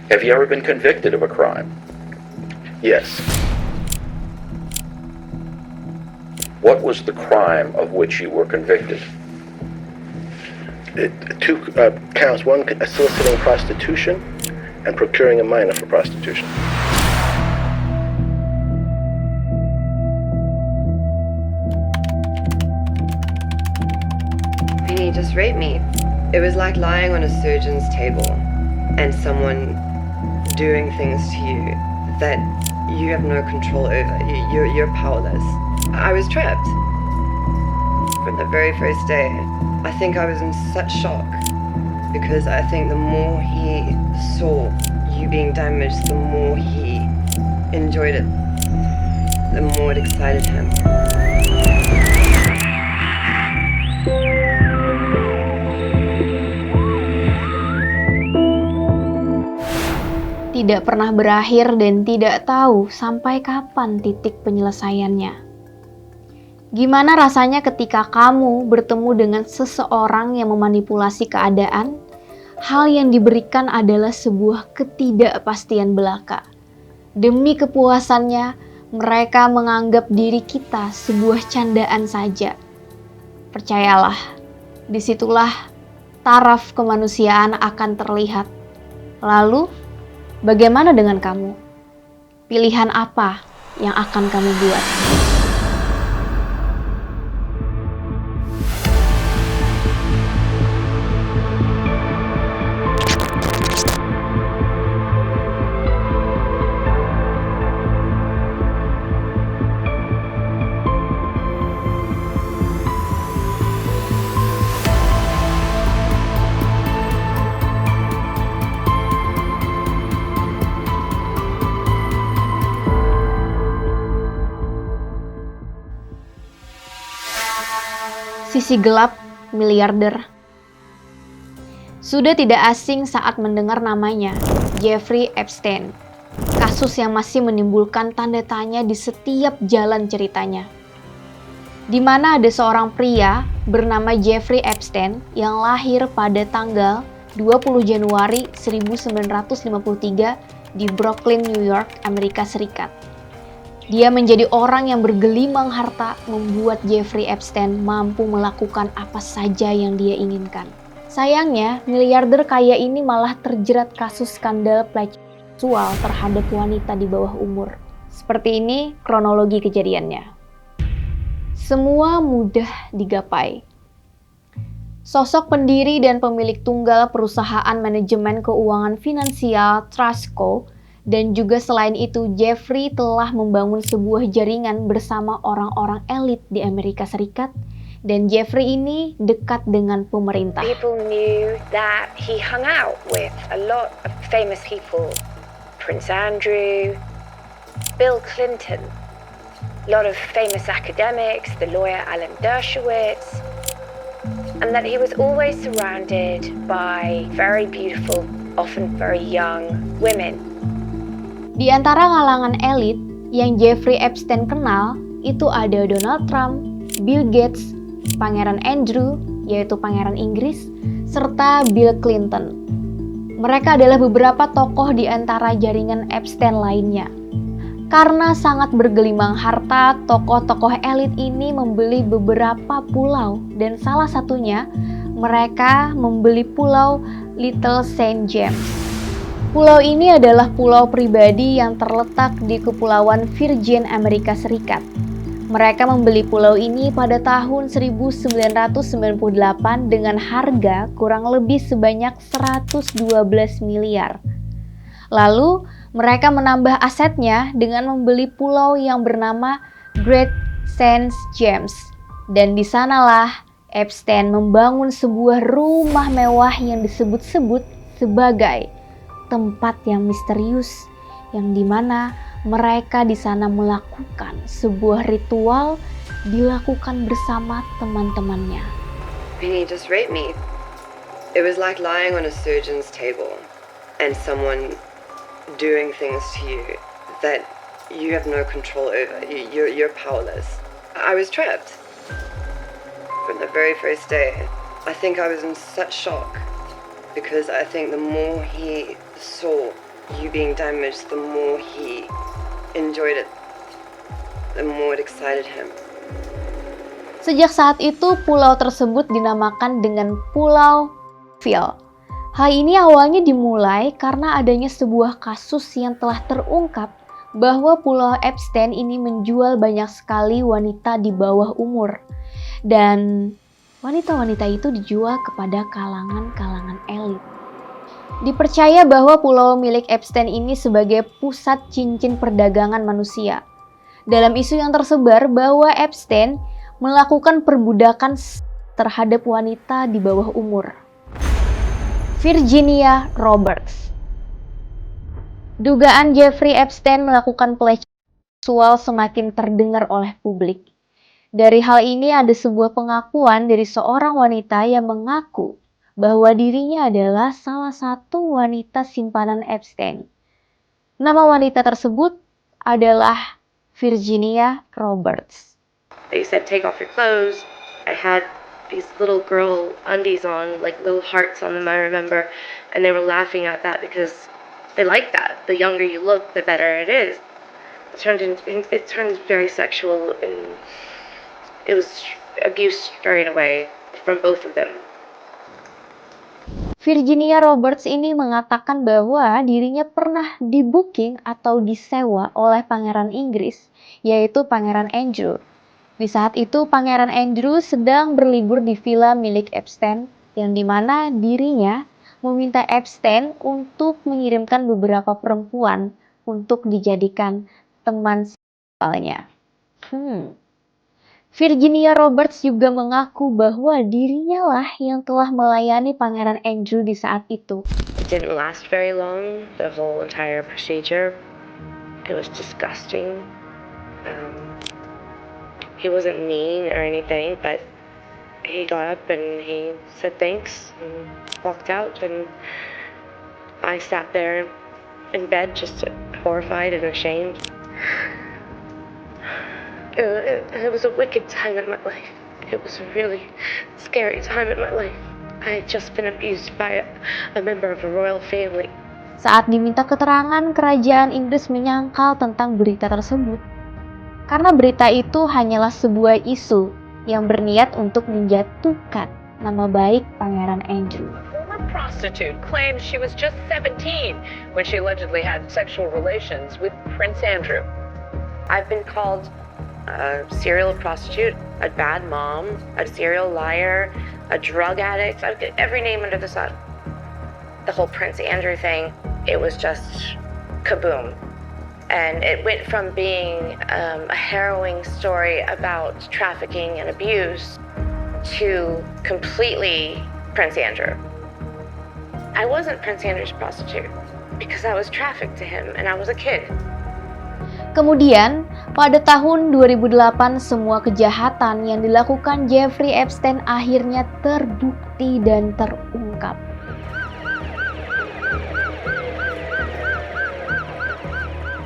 Have you ever been convicted of a crime? Yes. What was the crime of which you were convicted? Two counts. One, soliciting prostitution and procuring a minor for prostitution. Vinny, just rate me. It was like lying on a surgeon's table and someone doing things to you that you have no control over. You're powerless. I was trapped. From the very first day, I think I was in such shock because I think the more he saw you being damaged, the more he enjoyed it, the more it excited him. Tidak pernah berakhir dan tidak tahu sampai kapan titik penyelesaiannya. Gimana rasanya ketika kamu bertemu dengan seseorang yang memanipulasi keadaan? Hal yang diberikan adalah sebuah ketidakpastian belaka. Demi kepuasannya, mereka menganggap diri kita sebuah candaan saja. Percayalah, disitulah taraf kemanusiaan akan terlihat. Lalu, bagaimana dengan kamu? Pilihan apa yang akan kamu buat? Sisi gelap miliarder. Sudah tidak asing saat mendengar namanya, Jeffrey Epstein. Kasus yang masih menimbulkan tanda tanya di setiap jalan ceritanya. Di mana ada seorang pria bernama Jeffrey Epstein yang lahir pada tanggal 20 Januari 1953 di Brooklyn, New York, Amerika Serikat. Dia menjadi orang yang bergelimang harta, membuat Jeffrey Epstein mampu melakukan apa saja yang dia inginkan. Sayangnya, miliarder kaya ini malah terjerat kasus skandal pelecehan seksual terhadap wanita di bawah umur. Seperti ini kronologi kejadiannya. Semua mudah digapai. Sosok pendiri dan pemilik tunggal perusahaan manajemen keuangan finansial Trustco, dan juga selain itu, Jeffrey telah membangun sebuah jaringan bersama orang-orang elit di Amerika Serikat. Dan Jeffrey ini dekat dengan pemerintah. People knew that he hung out with a lot of famous people. Prince Andrew, Bill Clinton, a lot of famous academics, the lawyer Alan Dershowitz, and that he was always surrounded by very beautiful, often very young women. Di antara kalangan elit yang Jeffrey Epstein kenal, itu ada Donald Trump, Bill Gates, Pangeran Andrew, yaitu Pangeran Inggris, serta Bill Clinton. Mereka adalah beberapa tokoh di antara jaringan Epstein lainnya. Karena sangat bergelimang harta, tokoh-tokoh elit ini membeli beberapa pulau, dan salah satunya mereka membeli pulau Little Saint James. Pulau ini adalah pulau pribadi yang terletak di Kepulauan Virgin, Amerika Serikat. Mereka membeli pulau ini pada tahun 1998 dengan harga kurang lebih sebanyak 112 miliar. Lalu, mereka menambah asetnya dengan membeli pulau yang bernama Great Saint James. Dan di sanalah Epstein membangun sebuah rumah mewah yang disebut-sebut sebagai tempat yang misterius, yang dimana mereka di sana melakukan sebuah ritual dilakukan bersama teman-temannya. Vinny, just rate me. It was like lying on a surgeon's table and someone doing things to you that you have no control over. You're powerless. I was trapped. From the very first day, I think I was in such shock because I think the more he saw you being damaged, the more he enjoyed it, the more it excited him. Sejak saat itu, pulau tersebut dinamakan dengan Pulau Phil. Hal ini awalnya dimulai karena adanya sebuah kasus yang telah terungkap bahwa Pulau Epstein ini menjual banyak sekali wanita di bawah umur. Dan wanita-wanita itu dijual kepada kalangan-kalangan elit. Dipercaya bahwa pulau milik Epstein ini sebagai pusat cincin perdagangan manusia. Dalam isu yang tersebar bahwa Epstein melakukan perbudakan terhadap wanita di bawah umur. Virginia Roberts. Dugaan Jeffrey Epstein melakukan pelecehan seksual semakin terdengar oleh publik. Dari hal ini ada sebuah pengakuan dari seorang wanita yang mengaku bahwa dirinya adalah salah satu wanita simpanan Epstein. Nama wanita tersebut adalah Virginia Roberts. They said, take off your clothes. I had these little girl undies on, like little hearts on them, I remember. And they were laughing at that because they like that. The younger you look, the better it is. It turned very sexual, and it was abuse straight away from both of them. Virginia Roberts ini mengatakan bahwa dirinya pernah di-booking atau disewa oleh Pangeran Inggris, yaitu Pangeran Andrew. Di saat itu Pangeran Andrew sedang berlibur di villa milik Epstein, yang dimana dirinya meminta Epstein untuk mengirimkan beberapa perempuan untuk dijadikan teman seksualnya. Virginia Roberts juga mengaku bahwa dirinya lah yang telah melayani Pangeran Andrew di saat itu. It didn't last very long, the whole entire procedure. It was disgusting. He wasn't mean or anything, but he got up and he said thanks and walked out, and I sat there in bed just horrified and ashamed. It was a wicked time in my life. It was a really scary time in my life. I had just been abused by a member of a royal family. Saat diminta keterangan, kerajaan Inggris menyangkal tentang berita tersebut. Karena berita itu hanyalah sebuah isu yang berniat untuk menjatuhkan nama baik Pangeran Andrew. A prostitute claims she was just 17 when she allegedly had sexual relations with Prince Andrew. I've been called a serial prostitute, a bad mom, a serial liar, a drug addict. I've got every name under the sun. The whole Prince Andrew thing, it was just kaboom. And it went from being a harrowing story about trafficking and abuse to completely Prince Andrew. I wasn't Prince Andrew's prostitute because I was trafficked to him and I was a kid. Kemudian, pada tahun 2008, semua kejahatan yang dilakukan Jeffrey Epstein akhirnya terbukti dan terungkap.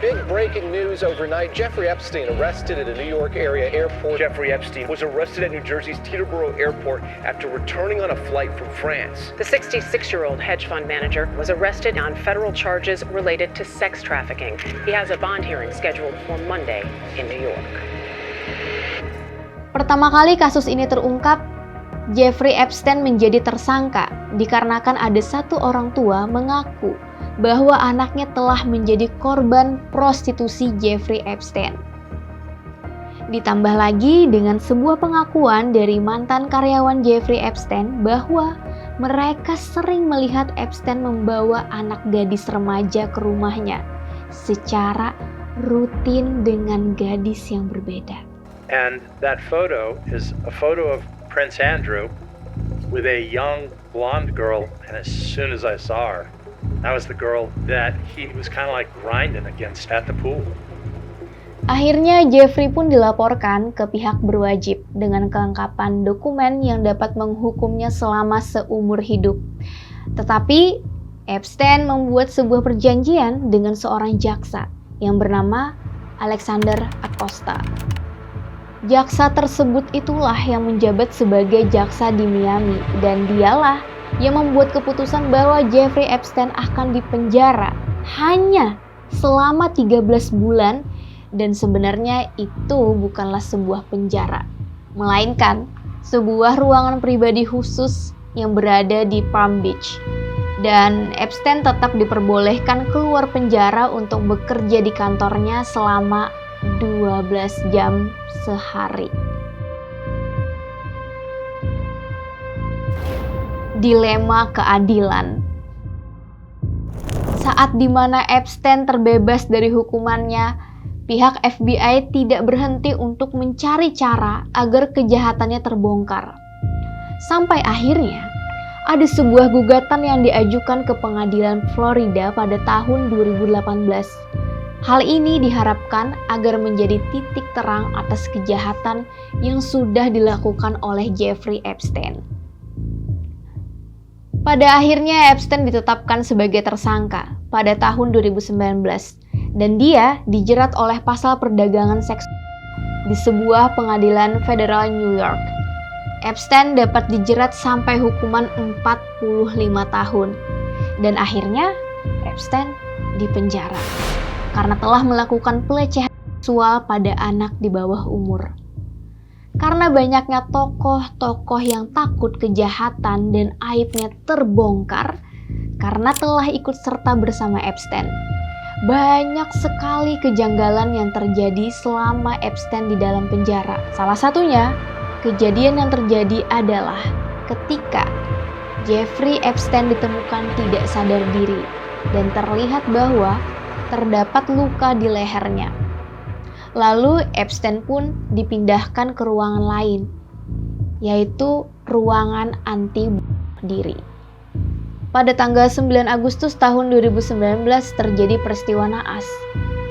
Big breaking news overnight. Jeffrey Epstein arrested at a New York area airport. Jeffrey Epstein was arrested at New Jersey's Teterboro Airport after returning on a flight from France. The 66-year-old hedge fund manager was arrested on federal charges related to sex trafficking. He has a bond hearing scheduled for Monday in New York. Pertama kali kasus ini terungkap, Jeffrey Epstein menjadi tersangka dikarenakan ada satu orang tua mengaku bahwa anaknya telah menjadi korban prostitusi Jeffrey Epstein. Ditambah lagi dengan sebuah pengakuan dari mantan karyawan Jeffrey Epstein bahwa mereka sering melihat Epstein membawa anak gadis remaja ke rumahnya secara rutin dengan gadis yang berbeda. And that photo is a photo of Prince Andrew with a young blonde girl, and as soon as I saw her, that was the girl that he was kind of like grinding against at the pool. Akhirnya Jeffrey pun dilaporkan ke pihak berwajib dengan kelengkapan dokumen yang dapat menghukumnya selama seumur hidup. Tetapi Epstein membuat sebuah perjanjian dengan seorang jaksa yang bernama Alexander Acosta. Jaksa tersebut itulah yang menjabat sebagai jaksa di Miami, dan dialah yang membuat keputusan bahwa Jeffrey Epstein akan dipenjara hanya selama 13 bulan, dan sebenarnya itu bukanlah sebuah penjara, melainkan sebuah ruangan pribadi khusus yang berada di Palm Beach. Dan Epstein tetap diperbolehkan keluar penjara untuk bekerja di kantornya selama 12 jam sehari. Dilema keadilan. Saat dimana Epstein terbebas dari hukumannya, pihak FBI tidak berhenti untuk mencari cara agar kejahatannya terbongkar. Sampai akhirnya, ada sebuah gugatan yang diajukan ke pengadilan Florida pada tahun 2018. Hal ini diharapkan agar menjadi titik terang atas kejahatan yang sudah dilakukan oleh Jeffrey Epstein. Pada akhirnya Epstein ditetapkan sebagai tersangka pada tahun 2019 dan dia dijerat oleh pasal perdagangan seks di sebuah pengadilan federal New York. Epstein dapat dijerat sampai hukuman 45 tahun dan akhirnya Epstein dipenjara karena telah melakukan pelecehan seksual pada anak di bawah umur. Karena banyaknya tokoh-tokoh yang takut kejahatan dan aibnya terbongkar karena telah ikut serta bersama Epstein. Banyak sekali kejanggalan yang terjadi selama Epstein di dalam penjara. Salah satunya, kejadian yang terjadi adalah ketika Jeffrey Epstein ditemukan tidak sadar diri dan terlihat bahwa terdapat luka di lehernya. Lalu Epstein pun dipindahkan ke ruangan lain, yaitu ruangan anti bunuh diri. Pada tanggal 9 Agustus tahun 2019 terjadi peristiwa naas.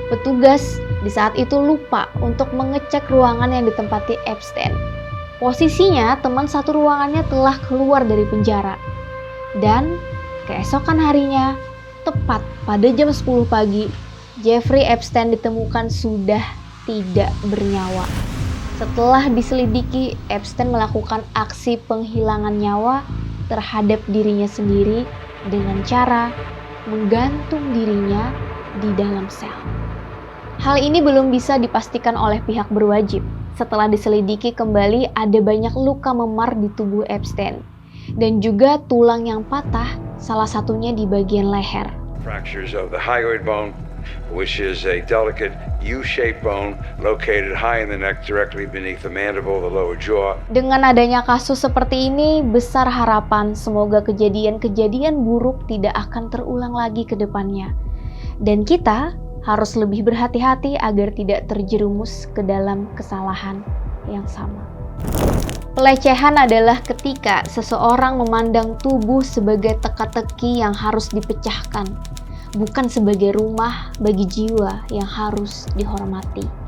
Petugas di saat itu lupa untuk mengecek ruangan yang ditempati Epstein. Posisinya teman satu ruangannya telah keluar dari penjara. Dan keesokan harinya, tepat pada jam 10 pagi, Jeffrey Epstein ditemukan sudah tidak bernyawa. Setelah diselidiki, Epstein melakukan aksi penghilangan nyawa terhadap dirinya sendiri dengan cara menggantung dirinya di dalam sel. Hal ini belum bisa dipastikan oleh pihak berwajib. Setelah diselidiki kembali, ada banyak luka memar di tubuh Epstein dan juga tulang yang patah, salah satunya di bagian leher. Fractures of the hyoid bone, which is a delicate U-shaped bone located high in the neck directly beneath the mandible, the lower jaw. Dengan adanya kasus seperti ini, besar harapan semoga kejadian-kejadian buruk tidak akan terulang lagi ke depannya. Dan kita harus lebih berhati-hati agar tidak terjerumus ke dalam kesalahan yang sama. Pelecehan adalah ketika seseorang memandang tubuh sebagai teka-teki yang harus dipecahkan, bukan sebagai rumah bagi jiwa yang harus dihormati.